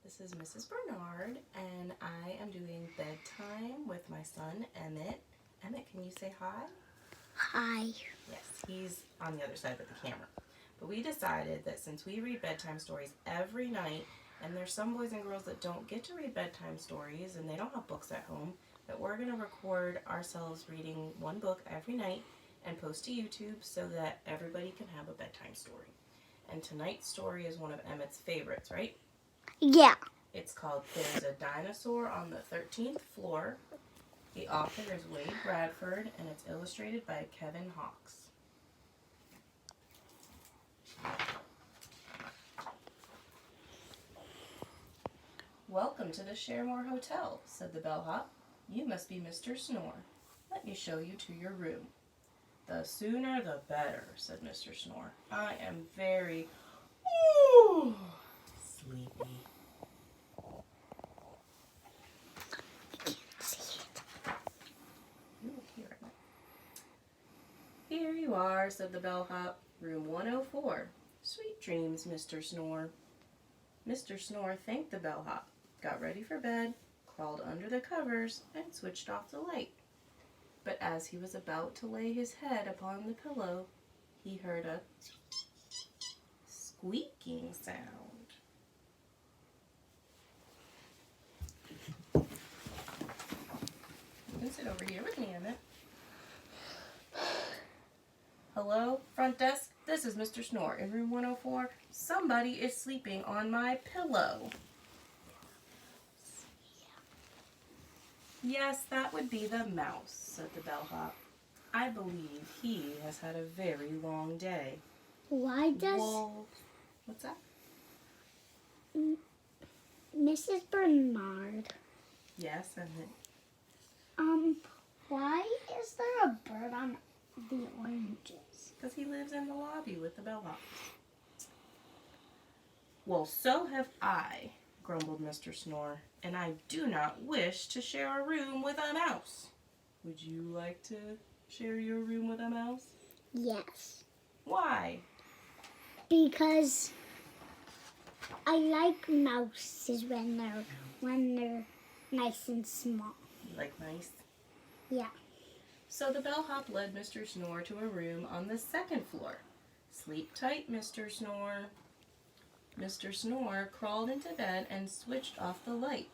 This is Mrs. Bernard, and I am doing bedtime with my son, Emmett. Emmett, can you say hi? Hi. Yes, he's on the other side of the camera. But we decided that since we read bedtime stories every night, and there's some boys and girls that don't get to read bedtime stories, and they don't have books at home, that we're going to record ourselves reading one book every night and post to YouTube so that everybody can have a bedtime story. And tonight's story is one of Emmett's favorites, right? Yeah. It's called There's a Dinosaur on the 13th Floor. The author is Wade Bradford, and it's illustrated by Kevin Hawks. Welcome to the Sharemore Hotel, said the bellhop. You must be Mr. Snore. Let me show you to your room. The sooner the better, said Mr. Snore. I am very sleepy. Here you are, said the bellhop. Room 104. Sweet dreams, Mr. Snore. Mr. Snore thanked the bellhop, got ready for bed, crawled under the covers, and switched off the light. But as he was about to lay his head upon the pillow, he heard a squeaking sound. You can sit over here with me, Emmett. Hello, front desk. This is Mr. Snore in room 104. Somebody is sleeping on my pillow. Yes, that would be the mouse, said the bellhop. I believe he has had a very long day. Why does What's that? Mrs. Bernard? Yes, and Why is there a bird on the oranges? because he lives in the lobby with the bellhop. Well, so have I, grumbled Mr. Snore, and I do not wish to share a room with a mouse. Would you like to share your room with a mouse? Yes. Why? Because I like mouses when they're nice and small. You like mice? Yeah. So the bellhop led Mr. Snore to a room on the second floor. Sleep tight, Mr. Snore. Mr. Snore crawled into bed and switched off the light.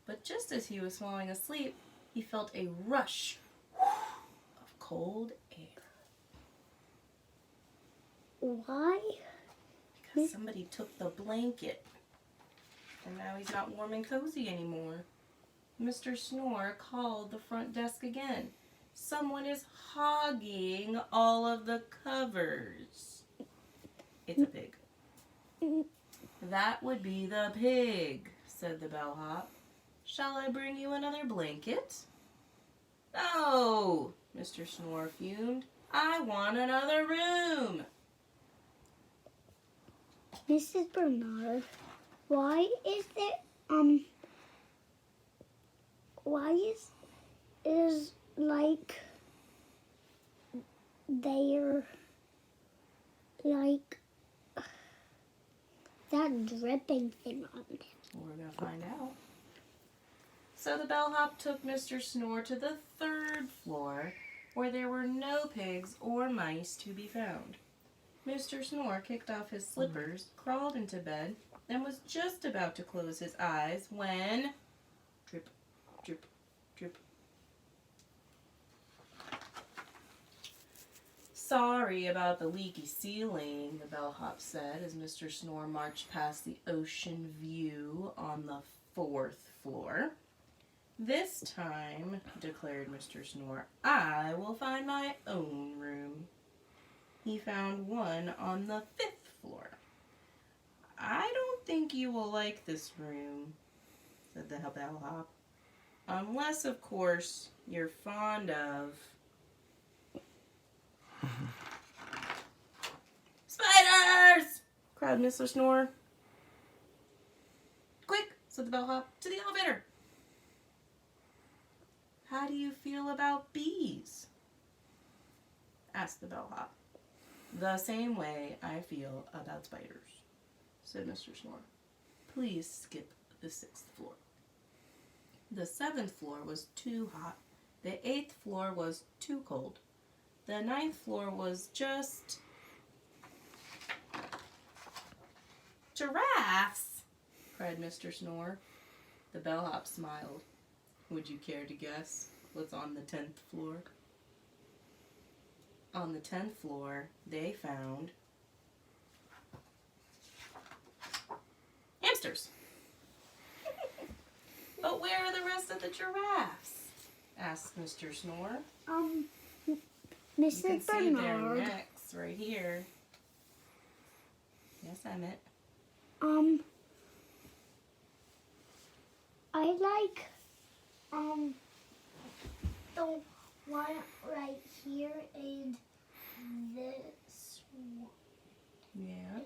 But just as he was falling asleep, he felt a rush of cold air. Why? Because somebody took the blanket. And now he's not warm and cozy anymore. Mr. Snore called the front desk again. Someone is hogging all of the covers. It's a pig. That would be the pig, said the bellhop. Shall I bring you another blanket? No, Mr. Snore fumed. I want another room. Mrs. Bernard, why is like they're like that dripping thing on it? We're going to find out. So the bellhop took Mr. Snore to the third floor, where there were no pigs or mice to be found. Mr. Snore kicked off his slippers, crawled into bed, and was just about to close his eyes when... Drip, drip, drip. Sorry about the leaky ceiling, the bellhop said as Mr. Snore marched past the ocean view on the fourth floor. This time, declared Mr. Snore, I will find my own room. He found one on the fifth floor. I don't think you will like this room, said the bellhop. Unless, of course, you're fond of... Spiders! Cried Mr. Snore. Quick, said the bellhop, to the elevator. How do you feel about bees? Asked the bellhop. The same way I feel about spiders, said Mr. Snore. Please skip the 6th floor. The 7th floor was too hot. The 8th floor was too cold. The 9th floor was just... Giraffes! Cried Mr. Snore. The bellhop smiled. Would you care to guess what's on the 10th floor? On the 10th floor, they found hamsters. But where are the rest of the giraffes? Asked Mr. Snore. You Mr. can see their Bernard. necks right here. Yes, Emmett. I like the one right here and this one. Yeah,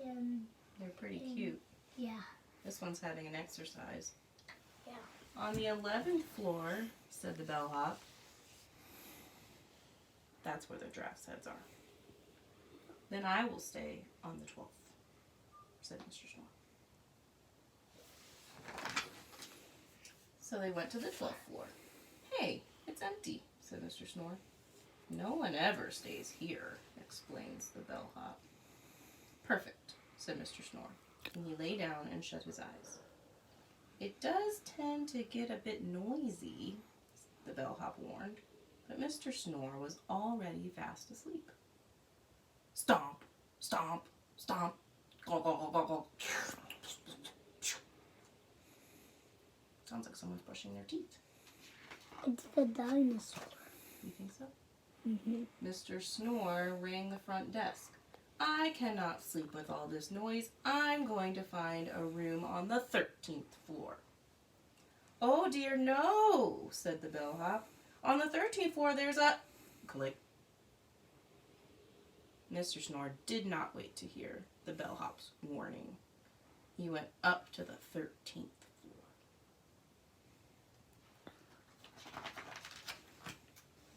they're pretty cute. Yeah. This one's having an exercise. Yeah. On the 11th floor, said the bellhop, that's where the giraffes' heads are. Then I will stay on the 12th, said Mr. Snore. So they went to the 12th floor. Hey, it's empty, said Mr. Snore. No one ever stays here, explains the bellhop. Perfect, said Mr. Snore, and he lay down and shut his eyes. It does tend to get a bit noisy, the bellhop warned, but Mr. Snore was already fast asleep. Stomp, stomp, stomp, go, go, go, go, go. Sounds like someone's brushing their teeth. It's the dinosaur. You think so? Mm-hmm. Mr. Snore rang the front desk. I cannot sleep with all this noise. I'm going to find a room on the 13th floor. Oh dear, no, said the bellhop. On the 13th floor there's a... Click. Mr. Snore did not wait to hear the bellhop's warning. He went up to the 13th floor.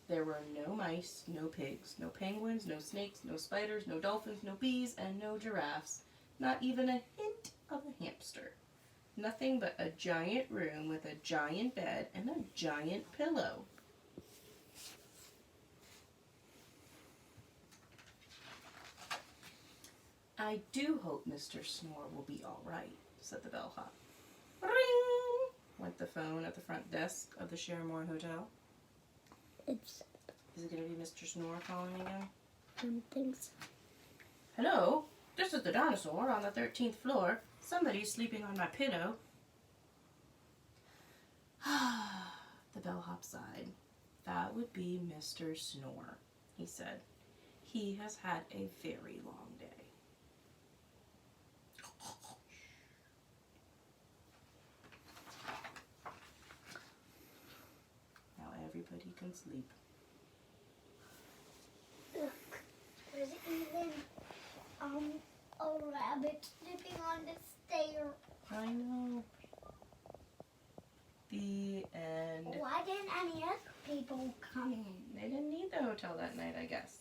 There were no mice, no pigs, no penguins, no snakes, no spiders, no dolphins, no bees, and no giraffes. Not even a hint of a hamster. Nothing but a giant room with a giant bed and a giant pillow. I do hope Mr. Snore will be all right, said the bellhop. Ring! Went the phone at the front desk of the Shermore Hotel. Is it going to be Mr. Snore calling again? I don't think so. Hello, this is the Dinosaur on the 13th floor. Somebody's sleeping on my pillow. The bellhop sighed. That would be Mr. Snore, he said. He has had a very long day. Now everybody can sleep. Look, there's even a rabbit sleeping on the stair. I know. The end. Why didn't any other people come in? They didn't need the hotel that night, I guess.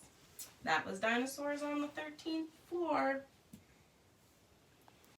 That was Dinosaurs on the 13th floor.